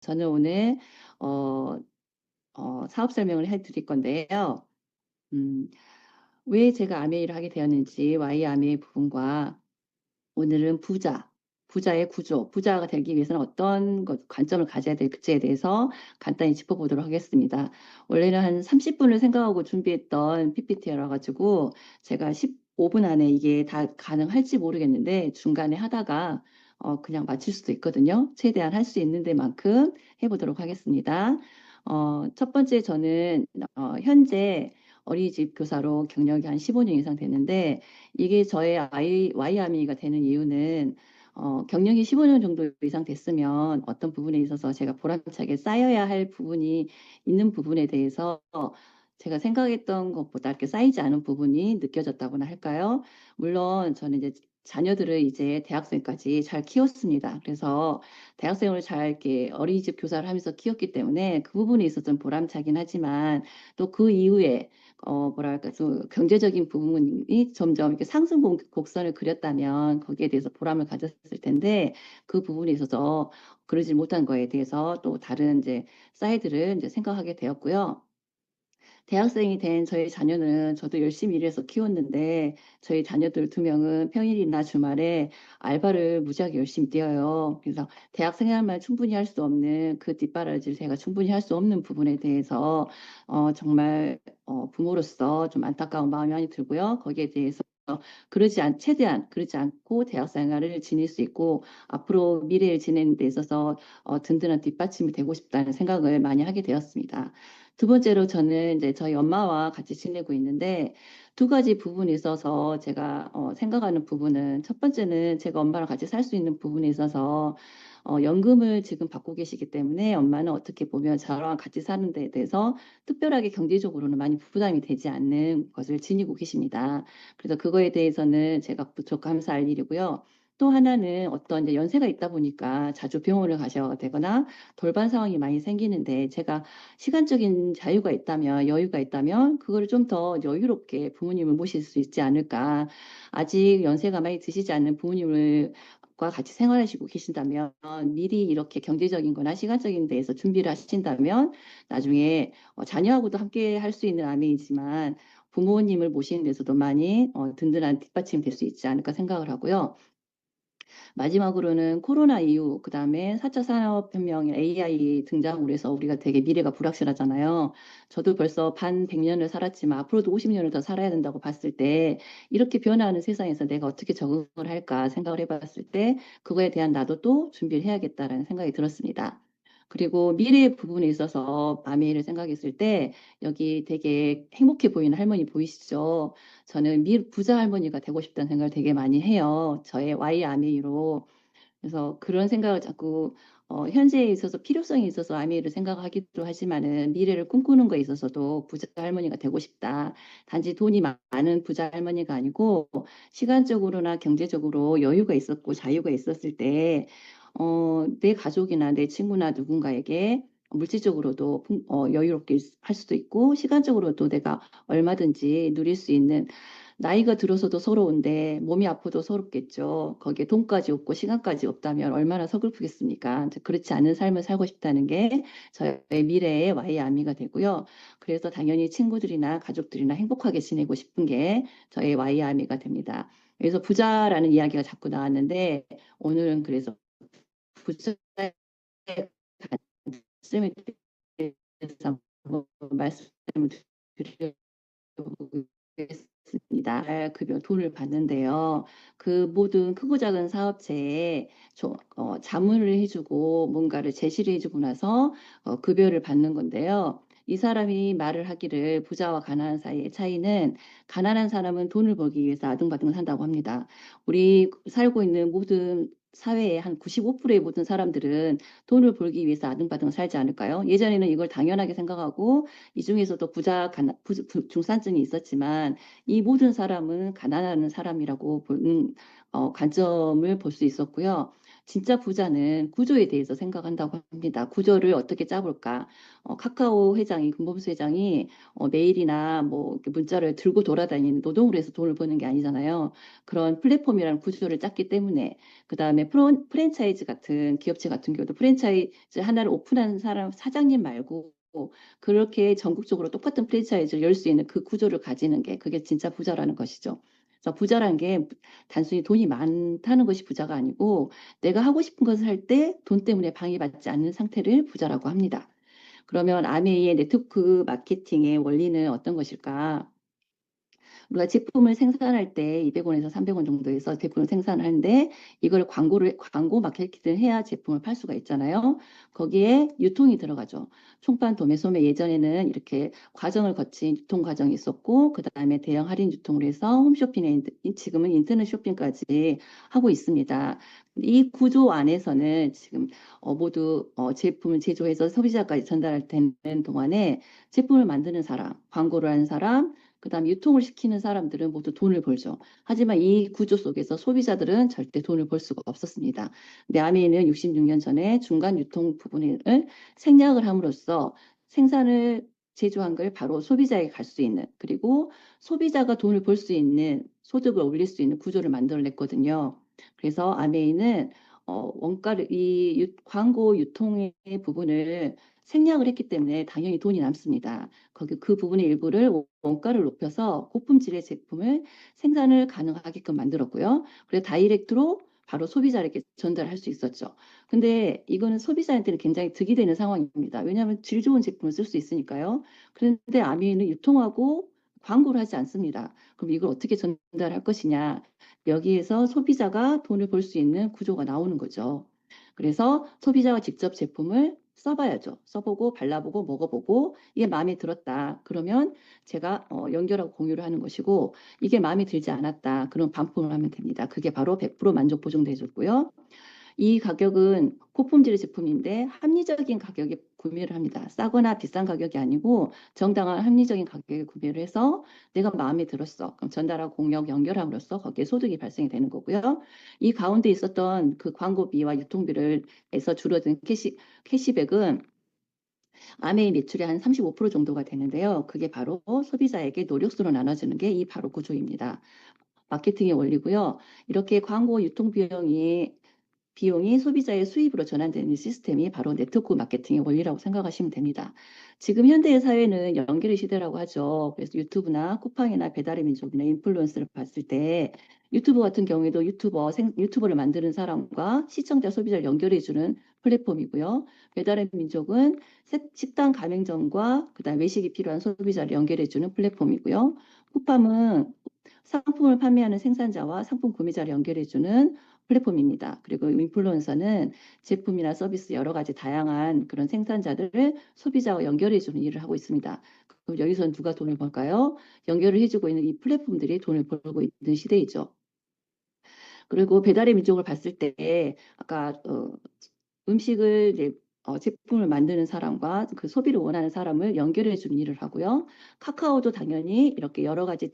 저는 오늘 어, 사업 설명을 해드릴 건데요. 음, 왜 제가 아메이를 하게 되었는지 Y 아메이 부분과 오늘은 부자의 구조, 부자가 되기 위해서는 어떤 관점을 가져야 될지에 대해서 간단히 짚어보도록 하겠습니다. 원래는 한 30분을 생각하고 준비했던 PPT라 가지고 제가 15분 안에 이게 다 가능할지 모르겠는데 중간에 하다가 그냥 마칠 수도 있거든요. 최대한 할 수 있는 데만큼 해보도록 하겠습니다. 첫 번째 저는 현재 어린이집 교사로 경력이 한 15년 이상 됐는데 이게 저의 Y아미가 되는 이유는 경력이 15년 정도 이상 됐으면 어떤 부분에 있어서 제가 보람차게 쌓여야 할 부분이 있는 부분에 대해서 제가 생각했던 것보다 이렇게 쌓이지 않은 부분이 느껴졌다고나 할까요? 물론 저는 이제 자녀들을 이제 대학생까지 잘 키웠습니다. 그래서 대학생을 잘 이렇게 어린이집 교사를 하면서 키웠기 때문에 그 부분에 있어서 좀 보람차긴 하지만 또 그 이후에 뭐랄까, 좀 경제적인 부분이 점점 이렇게 상승 곡선을 그렸다면 거기에 대해서 보람을 가졌을 텐데 그 부분에 있어서 그러지 못한 거에 대해서 또 다른 이제 사이드를 이제 생각하게 되었고요. 대학생이 된 저희 자녀는 저도 열심히 일해서 키웠는데 저희 자녀들 두 명은 평일이나 주말에 알바를 무지하게 열심히 뛰어요. 그래서 대학 생활만 충분히 할 수 없는 그 뒷바라지를 제가 충분히 할 수 없는 부분에 대해서 정말 부모로서 좀 안타까운 마음이 많이 들고요. 거기에 대해서 최대한 그러지 않고 대학 생활을 지낼 수 있고 앞으로 미래를 지내는 데 있어서 든든한 뒷받침이 되고 싶다는 생각을 많이 하게 되었습니다. 두 번째로 저는 이제 저희 엄마와 같이 지내고 있는데 두 가지 부분이 있어서 제가 생각하는 부분은 첫 번째는 제가 엄마랑 같이 살 수 있는 부분에 있어서 연금을 지금 받고 계시기 때문에 엄마는 어떻게 보면 저랑 같이 사는 데 대해서 특별하게 경제적으로는 많이 부담이 되지 않는 것을 지니고 계십니다. 그래서 그거에 대해서는 제가 부족 감사할 일이고요. 또 하나는 어떤 이제 연세가 있다 보니까 자주 병원을 가셔야 되거나 돌발 상황이 많이 생기는데 제가 시간적인 자유가 있다면 여유가 있다면 그거를 좀 더 여유롭게 부모님을 모실 수 있지 않을까. 아직 연세가 많이 드시지 않는 부모님을 과 같이 생활하시고 계신다면 미리 이렇게 경제적인 거나 시간적인 데에서 준비를 하신다면 나중에 자녀하고도 함께 할 수 있는 아내이지만 부모님을 모시는 데서도 많이 든든한 뒷받침이 될 수 있지 않을까 생각을 하고요. 마지막으로는 코로나 이후 그다음에 4차 산업혁명 AI 등장으로 해서 우리가 되게 미래가 불확실하잖아요. 저도 벌써 반 100년을 살았지만 앞으로도 50년을 더 살아야 된다고 봤을 때 이렇게 변화하는 세상에서 내가 어떻게 적응을 할까 생각을 해봤을 때 그거에 대한 나도 또 준비를 해야겠다라는 생각이 들었습니다. 그리고 미래 부분에 있어서 아메이를 생각했을 때 여기 되게 행복해 보이는 할머니 보이시죠? 저는 부자 할머니가 되고 싶다는 생각을 되게 많이 해요. 저의 Y 아메이로. 그래서 그런 생각을 자꾸 현재에 있어서 필요성이 있어서 아메이를 생각하기도 하지만은 미래를 꿈꾸는 거에 있어서도 부자 할머니가 되고 싶다. 단지 돈이 많은 부자 할머니가 아니고 시간적으로나 경제적으로 여유가 있었고 자유가 있었을 때 내 가족이나 내 친구나 누군가에게 물질적으로도 여유롭게 할 수도 있고 시간적으로도 내가 얼마든지 누릴 수 있는 나이가 들어서도 서러운데 몸이 아파도 서럽겠죠. 거기에 돈까지 없고 시간까지 없다면 얼마나 서글프겠습니까? 이제 그렇지 않은 삶을 살고 싶다는 게 저의 미래의 와이 아미가 되고요. 그래서 당연히 친구들이나 가족들이나 행복하게 지내고 싶은 게 저의 와이 아미가 됩니다. 그래서 부자라는 이야기가 자꾸 나왔는데 오늘은 그래서 부자의 관점에 대해서 한번 말씀을 드리겠습니다. 급여 돈을 받는데요. 그 모든 크고 작은 사업체에 자문을 해주고 뭔가를 제시를 해주고 나서 급여를 받는 건데요. 이 사람이 말을 하기를 부자와 가난한 사이의 차이는 가난한 사람은 돈을 벌기 위해서 아등바등 산다고 합니다. 우리 살고 있는 모든 사회의 한 95%의 모든 사람들은 돈을 벌기 위해서 아등바등 살지 않을까요? 예전에는 이걸 당연하게 생각하고 이 중에서도 중산층이 있었지만 이 모든 사람은 가난한 사람이라고 보는 관점을 볼 수 있었고요. 진짜 부자는 구조에 대해서 생각한다고 합니다. 구조를 어떻게 짜볼까? 카카오 회장이, 금범수 회장이 메일이나 뭐 이렇게 문자를 들고 돌아다니는 노동으로 해서 돈을 버는 게 아니잖아요. 그런 플랫폼이라는 구조를 짰기 때문에 그다음에 프랜차이즈 같은 기업체 같은 경우도 프랜차이즈 하나를 오픈하는 사람 사장님 말고 그렇게 전국적으로 똑같은 프랜차이즈를 열 수 있는 그 구조를 가지는 게 그게 진짜 부자라는 것이죠. 그래서 부자라는 게 단순히 돈이 많다는 것이 부자가 아니고 내가 하고 싶은 것을 할 때 돈 때문에 방해받지 않는 상태를 부자라고 합니다. 그러면 아메이의 네트워크 마케팅의 원리는 어떤 것일까? 우리가 제품을 생산할 때 200원에서 300원 정도에서 제품을 생산하는데 이걸 광고 마케팅을 해야 제품을 팔 수가 있잖아요. 거기에 유통이 들어가죠. 총판, 도매, 소매 예전에는 이렇게 과정을 거친 유통 과정이 있었고 그다음에 대형 할인 유통을 해서 홈쇼핑에 지금은 인터넷 쇼핑까지 하고 있습니다. 이 구조 안에서는 지금 모두 제품을 제조해서 소비자까지 전달할 되는 동안에 제품을 만드는 사람, 광고를 하는 사람, 그다음 유통을 시키는 사람들은 모두 돈을 벌죠. 하지만 이 구조 속에서 소비자들은 절대 돈을 벌 수가 없었습니다. 근데 아메이는 66년 전에 중간 유통 부분을 생략을 함으로써 생산을 제조한 걸 바로 소비자에게 갈 수 있는 그리고 소비자가 돈을 벌 수 있는 소득을 올릴 수 있는 구조를 만들어냈거든요. 그래서 아메이는 원가를 광고 유통의 부분을 생략을 했기 때문에 당연히 돈이 남습니다. 거기 그 부분의 일부를 원가를 높여서 고품질의 제품을 생산을 가능하게끔 만들었고요. 그래서 다이렉트로 바로 소비자에게 전달할 수 있었죠. 근데 이거는 소비자한테는 굉장히 득이 되는 상황입니다. 왜냐하면 질 좋은 제품을 쓸 수 있으니까요. 그런데 아미는 유통하고 광고를 하지 않습니다. 그럼 이걸 어떻게 전달할 것이냐? 여기에서 소비자가 돈을 벌 수 있는 구조가 나오는 거죠. 그래서 소비자가 직접 제품을 써봐야죠. 써보고 발라보고 먹어보고 이게 마음에 들었다. 그러면 제가 연결하고 공유를 하는 것이고 이게 마음에 들지 않았다. 그럼 반품을 하면 됩니다. 그게 바로 100% 만족 보증돼 줬고요. 이 가격은 고품질의 제품인데 합리적인 가격에 구매를 합니다. 싸거나 비싼 가격이 아니고 정당한 합리적인 가격에 구매를 해서 내가 마음에 들었어. 그럼 전달하고 공유 연결함으로써 거기에 소득이 발생이 되는 거고요. 이 가운데 있었던 그 광고비와 유통비를 해서 줄어든 캐시백은 아메이 매출의 한 35% 정도가 되는데요. 그게 바로 소비자에게 노력수로 나눠주는 게 이 바로 구조입니다. 마케팅의 원리고요. 이렇게 광고 유통 비용이 소비자의 수입으로 전환되는 시스템이 바로 네트워크 마케팅의 원리라고 생각하시면 됩니다. 지금 현대의 사회는 연결의 시대라고 하죠. 그래서 유튜브나 쿠팡이나 배달의 민족이나 인플루언서를 봤을 때 유튜브 같은 경우에도 유튜버를 만드는 사람과 시청자, 소비자를 연결해주는 플랫폼이고요. 배달의 민족은 식당 가맹점과 그다음 외식이 필요한 소비자를 연결해주는 플랫폼이고요. 쿠팡은 상품을 판매하는 생산자와 상품 구매자를 연결해주는 플랫폼입니다. 그리고 인플루언서는 제품이나 서비스 여러 가지 다양한 그런 생산자들을 소비자와 연결해주는 일을 하고 있습니다. 그럼 여기서 누가 돈을 벌까요? 연결을 해주고 있는 이 플랫폼들이 돈을 벌고 있는 시대이죠. 그리고 배달의 민족을 봤을 때 아까 음식을 이제 제품을 만드는 사람과 그 소비를 원하는 사람을 연결해 주는 일을 하고요. 카카오도 당연히 이렇게 여러 가지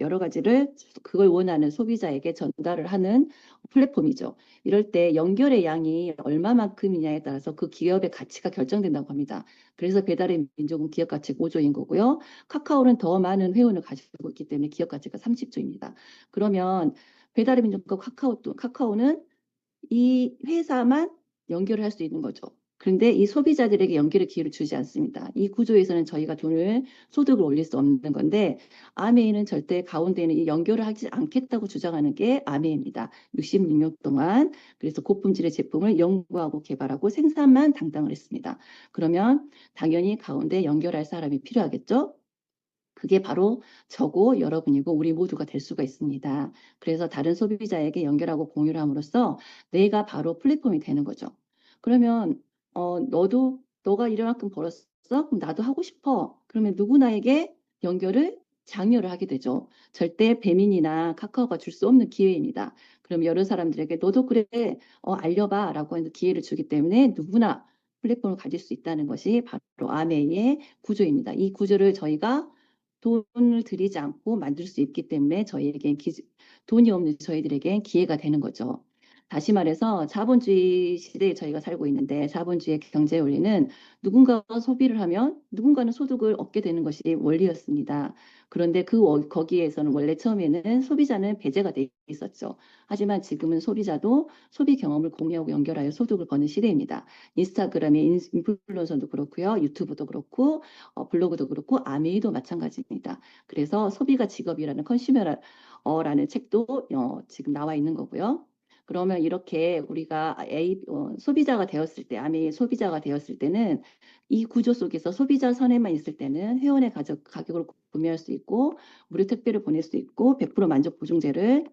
여러 가지를 그걸 원하는 소비자에게 전달을 하는 플랫폼이죠. 이럴 때 연결의 양이 얼마만큼이냐에 따라서 그 기업의 가치가 결정된다고 합니다. 그래서 배달의 민족은 기업 가치가 5조인 거고요. 카카오는 더 많은 회원을 가지고 있기 때문에 기업 가치가 30조입니다. 그러면 배달의 민족과 카카오는 이 회사만 연결을 할 수 있는 거죠. 그런데 이 소비자들에게 연결의 기회를 주지 않습니다. 이 구조에서는 저희가 소득을 올릴 수 없는 건데 아메이는 절대 가운데는 이 연결을 하지 않겠다고 주장하는 게 아메이입니다. 66년 동안 그래서 고품질의 제품을 연구하고 개발하고 생산만 당당을 했습니다. 그러면 당연히 가운데 연결할 사람이 필요하겠죠? 그게 바로 저고 여러분이고 우리 모두가 될 수가 있습니다. 그래서 다른 소비자에게 연결하고 공유를 함으로써 내가 바로 플랫폼이 되는 거죠. 그러면 너가 이만큼 벌었어? 그럼 나도 하고 싶어. 그러면 누구나에게 장려를 하게 되죠. 절대 배민이나 카카오가 줄 수 없는 기회입니다. 그럼 여러 사람들에게 너도 그래 알려봐라고 하는 기회를 주기 때문에 누구나 플랫폼을 가질 수 있다는 것이 바로 아메이의 구조입니다. 이 구조를 저희가 돈을 들이지 않고 만들 수 있기 때문에 돈이 없는 저희들에겐 기회가 되는 거죠. 다시 말해서 자본주의 시대에 저희가 살고 있는데 자본주의 경제 원리는 누군가가 소비를 하면 누군가는 소득을 얻게 되는 것이 원리였습니다. 그런데 거기에서는 원래 처음에는 소비자는 배제가 돼 있었죠. 하지만 지금은 소비자도 소비 경험을 공유하고 연결하여 소득을 버는 시대입니다. 인스타그램의 인플루언서도 그렇고요. 유튜브도 그렇고 블로그도 그렇고 아메이도 마찬가지입니다. 그래서 소비가 직업이라는 컨슈머라는 책도 지금 나와 있는 거고요. 그러면 이렇게 우리가 소비자가 되었을 때, 아메이 소비자가 되었을 때는 이 구조 속에서 소비자 선에만 있을 때는 회원의 가격을 구매할 수 있고 무료 택배를 보낼 수 있고 100% 만족 보증제를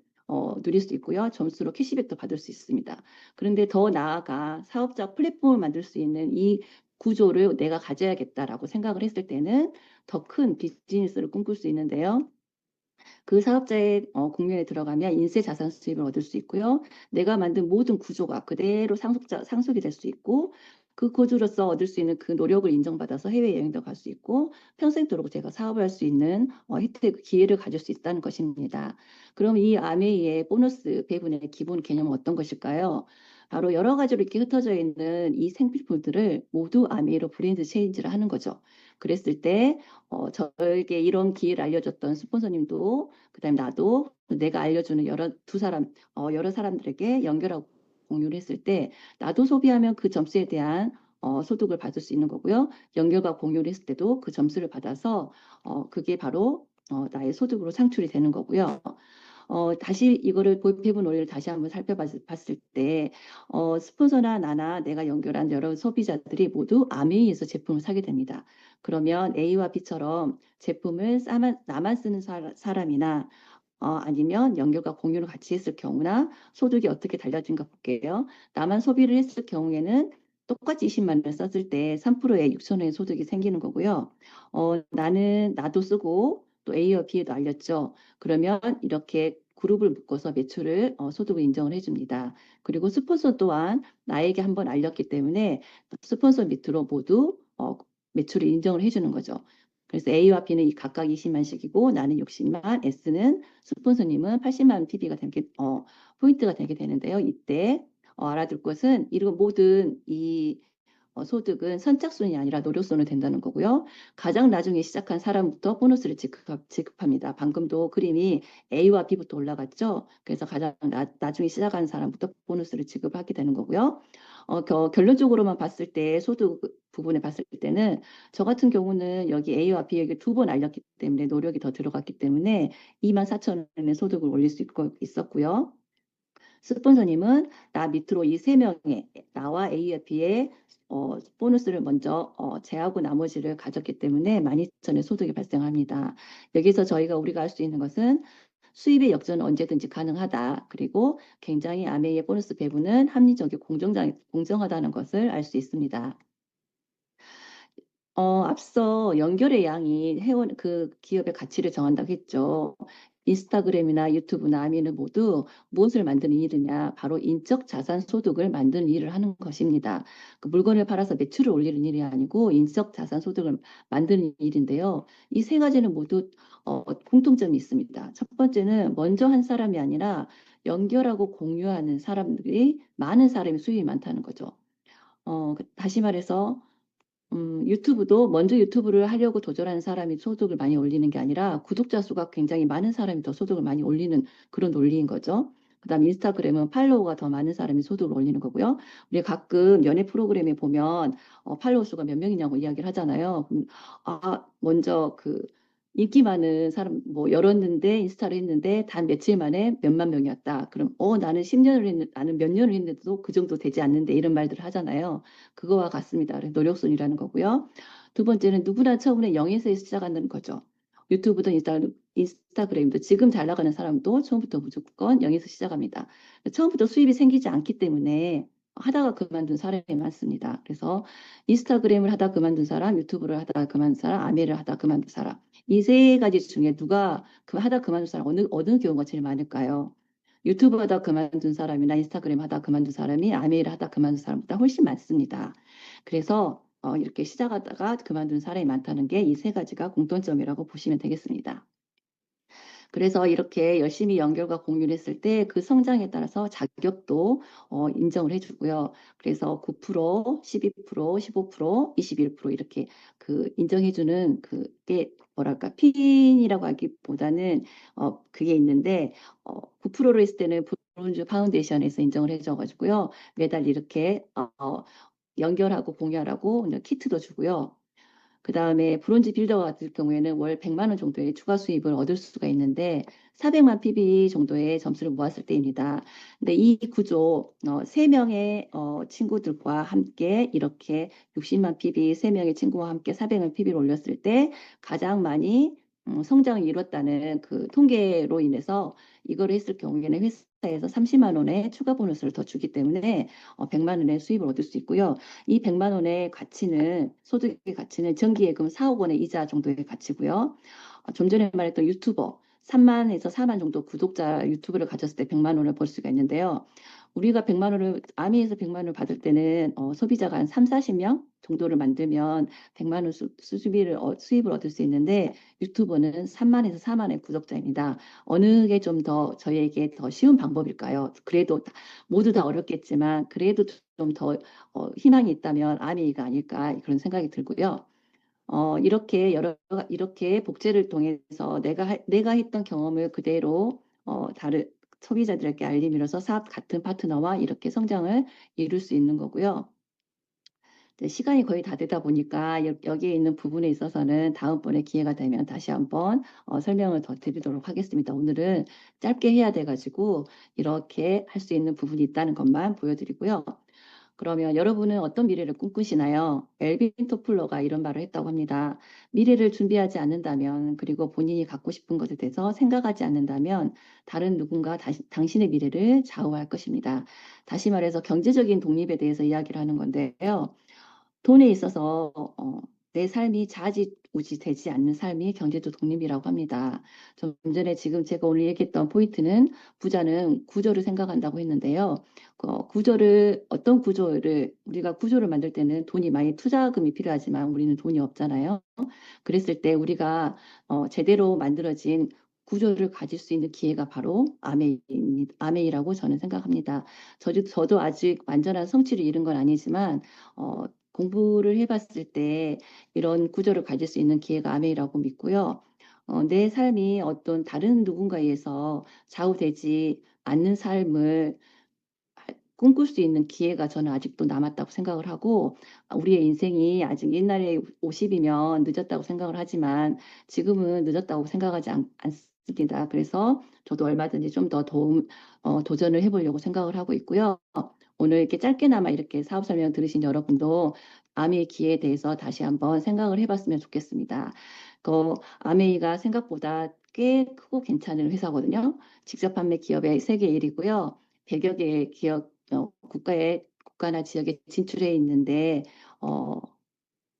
누릴 수 있고요. 점수로 캐시백도 받을 수 있습니다. 그런데 더 나아가 사업자 플랫폼을 만들 수 있는 이 구조를 내가 가져야겠다라고 생각을 했을 때는 더 큰 비즈니스를 꿈꿀 수 있는데요. 그 사업자의 국면에 들어가면 인세 자산 수입을 얻을 수 있고요. 내가 만든 모든 구조가 그대로 상속이 될 수 있고 그 구조로서 얻을 수 있는 그 노력을 인정받아서 해외여행도 갈 수 있고 평생도록 제가 사업을 할 수 있는 기회를 가질 수 있다는 것입니다. 그럼 이 아메이의 보너스 배분의 기본 개념은 어떤 것일까요? 바로 여러 가지로 이렇게 흩어져 있는 이 생필품들을 모두 아메이로 브랜드 체인지를 하는 거죠. 그랬을 때 저에게 이런 기회를 알려줬던 스폰서님도 그다음에 나도 내가 알려주는 여러 사람들에게 연결하고 공유를 했을 때 나도 소비하면 그 점수에 대한 소득을 받을 수 있는 거고요. 연결과 공유를 했을 때도 그 점수를 받아서 그게 바로 나의 소득으로 창출이 되는 거고요. 다시 이거를 배분 원리를 다시 한번 살펴봤을 때 스폰서나 나나 내가 연결한 여러 소비자들이 모두 아메이에서 제품을 사게 됩니다. 그러면 A와 B처럼 제품을 나만 쓰는 사람이나 아니면 연결과 공유를 같이 했을 경우나 소득이 어떻게 달라진가 볼게요. 나만 소비를 했을 경우에는 똑같이 20만 원을 썼을 때 3%의 6천 원의 소득이 생기는 거고요. 나도 쓰고 또 A와 B에도 알렸죠. 그러면 이렇게 그룹을 묶어서 매출을 소득을 인정을 해줍니다. 그리고 스폰서 또한 나에게 한번 알렸기 때문에 스폰서 밑으로 모두 매출을 인정을 해주는 거죠. 그래서 A와 B는 각각 20만씩이고 나는 60만, S는 스폰서님은 80만 PB가 포인트가 되게 되는데요. 이때 알아둘 것은 이런 모든 이 소득은 선착순이 아니라 노력순으로 된다는 거고요. 가장 나중에 시작한 사람부터 보너스를 지급합니다. 방금도 그림이 A와 B부터 올라갔죠. 그래서 가장 나중에 시작한 사람부터 보너스를 지급하게 되는 거고요. 결론적으로만 봤을 때 소득 부분에 봤을 때는 저 같은 경우는 여기 A와 B에게 2번 알렸기 때문에 노력이 더 들어갔기 때문에 24,000원의 소득을 올릴 수 있었고요. 스폰서님은 나 밑으로 이 세 명의 나와 A와 B의 보너스를 먼저 제하고 나머지를 가졌기 때문에 12,000원의 소득이 발생합니다. 여기서 우리가 할 수 있는 것은 수입의 역전은 언제든지 가능하다. 그리고 굉장히 아메이의 보너스 배분은 합리적이고 공정하다는 것을 알 수 있습니다. 앞서 연결의 양이 그 기업의 가치를 정한다고 했죠. 인스타그램이나 유튜브나 아미는 모두 무엇을 만드는 일이냐? 바로 인적 자산 소득을 만드는 일을 하는 것입니다. 그 물건을 팔아서 매출을 올리는 일이 아니고 인적 자산 소득을 만드는 일인데요. 이 세 가지는 모두 공통점이 있습니다. 첫 번째는 먼저 한 사람이 아니라 연결하고 공유하는 사람들이 많은 사람이 수익이 많다는 거죠. 다시 말해서 유튜브도 먼저 유튜브를 하려고 도전하는 사람이 소득을 많이 올리는 게 아니라 구독자 수가 굉장히 많은 사람이 더 소득을 많이 올리는 그런 논리인 거죠. 그다음 인스타그램은 팔로워가 더 많은 사람이 소득을 올리는 거고요. 우리 가끔 연애 프로그램에 보면 팔로워 수가 몇 명이냐고 이야기를 하잖아요. 먼저 그 인기 많은 사람 뭐 열었는데 인스타를 했는데 단 며칠 만에 몇만 명이었다. 그럼 나는 몇 년을 했는데도 그 정도 되지 않는데 이런 말들을 하잖아요. 그거와 같습니다. 그래서 노력순이라는 거고요. 두 번째는 누구나 처음에 0에서 시작한다는 거죠. 유튜브든 인스타그램도 지금 잘 나가는 사람도 처음부터 무조건 0에서 시작합니다. 처음부터 수입이 생기지 않기 때문에 하다가 그만둔 사람이 많습니다. 그래서 인스타그램을 하다 그만둔 사람, 유튜브를 하다 그만둔 사람, 아메를 하다 그만둔 사람. 이 세 가지 중에 누가 하다 그만둔 사람 어느 경우가 제일 많을까요? 유튜브 하다 그만둔 사람이나 인스타그램 하다 그만둔 사람이 아메이를 하다 그만둔 사람보다 훨씬 많습니다. 그래서 이렇게 시작하다가 그만둔 사람이 많다는 게 이 세 가지가 공통점이라고 보시면 되겠습니다. 그래서 이렇게 열심히 연결과 공유를 했을 때 그 성장에 따라서 자격도 인정을 해 주고요. 그래서 9%, 12%, 15%, 21% 이렇게 그 인정해 주는 그게 뭐랄까 핀이라고 하기보다는 그게 있는데 9%로 했을 때는 브론즈 파운데이션에서 인정을 해줘 가지고요. 매달 이렇게 연결하고 공유하라고 이제 키트도 주고요. 그다음에 브론즈 빌더 같은 경우에는 월 100만 원 정도의 추가 수입을 얻을 수가 있는데 400만 PB 정도의 점수를 모았을 때입니다. 근데 이 구조 3명의 친구들과 함께 이렇게 60만 PB 3명의 친구와 함께 400만 PB를 올렸을 때 가장 많이 성장을 이뤘다는 그 통계로 인해서 이거를 했을 경우에는 회사에서 30만 원의 추가 보너스를 더 주기 때문에 100만 원의 수입을 얻을 수 있고요. 이 100만 원의 가치는 소득의 가치는 정기예금 4억 원의 이자 정도의 가치고요. 좀 전에 말했던 유튜버 3만에서 4만 정도 구독자 유튜브를 가졌을 때 100만 원을 벌 수가 있는데요. 우리가 100만 원을 아미에서 100만 원을 받을 때는 소비자가 한 3, 40명 정도를 만들면 100만 원 수입을 얻을 수 있는데 유튜버는 3만에서 4만의 구독자입니다. 어느 게 좀 더 저희에게 더 쉬운 방법일까요? 그래도 모두 다 어렵겠지만 그래도 좀 더 희망이 있다면 아미가 아닐까 그런 생각이 들고요. 이렇게 복제를 통해서 내가 했던 경험을 그대로 다른 소비자들에게 알림으로써 사업 같은 파트너와 이렇게 성장을 이룰 수 있는 거고요. 이제 시간이 거의 다 되다 보니까 여기에 있는 부분에 있어서는 다음번에 기회가 되면 다시 한번 설명을 더 드리도록 하겠습니다. 오늘은 짧게 해야 돼가지고 이렇게 할 수 있는 부분이 있다는 것만 보여드리고요. 그러면 여러분은 어떤 미래를 꿈꾸시나요? 엘빈 토플러가 이런 말을 했다고 합니다. 미래를 준비하지 않는다면, 그리고 본인이 갖고 싶은 것에 대해서 생각하지 않는다면, 다른 누군가 당신의 미래를 좌우할 것입니다. 다시 말해서 경제적인 독립에 대해서 이야기를 하는 건데요. 돈에 있어서 내 삶이 좌지우지 되지 않는 삶이 경제적 독립이라고 합니다. 좀 전에 지금 제가 오늘 얘기했던 포인트는 부자는 구조를 생각한다고 했는데요. 어떤 구조를 우리가 구조를 만들 때는 돈이 많이 투자금이 필요하지만 우리는 돈이 없잖아요. 그랬을 때 우리가 제대로 만들어진 구조를 가질 수 있는 기회가 바로 아메이라고 저는 생각합니다. 저도 아직 완전한 성취를 이룬 건 아니지만 공부를 해봤을 때 이런 구조를 가질 수 있는 기회가 아메이라고 믿고요. 내 삶이 어떤 다른 누군가에 의해서 좌우되지 않는 삶을 꿈꿀 수 있는 기회가 저는 아직도 남았다고 생각을 하고 우리의 인생이 아직 옛날에 50이면 늦었다고 생각을 하지만 지금은 늦었다고 생각하지 않습니다. 그래서 저도 얼마든지 좀 더 도전을 해보려고 생각을 하고 있고요. 오늘 이렇게 짧게나마 이렇게 사업 설명 들으신 여러분도 아메이 기회에 대해서 다시 한번 생각을 해봤으면 좋겠습니다. 아메이가 생각보다 꽤 크고 괜찮은 회사거든요. 직접 판매 기업의 세계 1위고요. 100여 개의 기업 국가나 지역에 진출해 있는데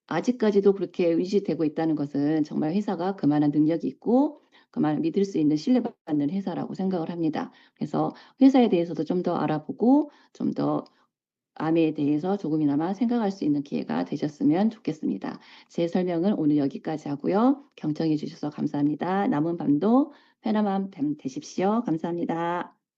아직까지도 그렇게 유지되고 있다는 것은 정말 회사가 그만한 능력이 있고 그만 믿을 수 있는 신뢰받는 회사라고 생각을 합니다. 그래서 회사에 대해서도 좀 더 알아보고 좀 더 암에 대해서 조금이나마 생각할 수 있는 기회가 되셨으면 좋겠습니다. 제 설명은 오늘 여기까지 하고요. 경청해 주셔서 감사합니다. 남은 밤도 편안한 밤 되십시오. 감사합니다.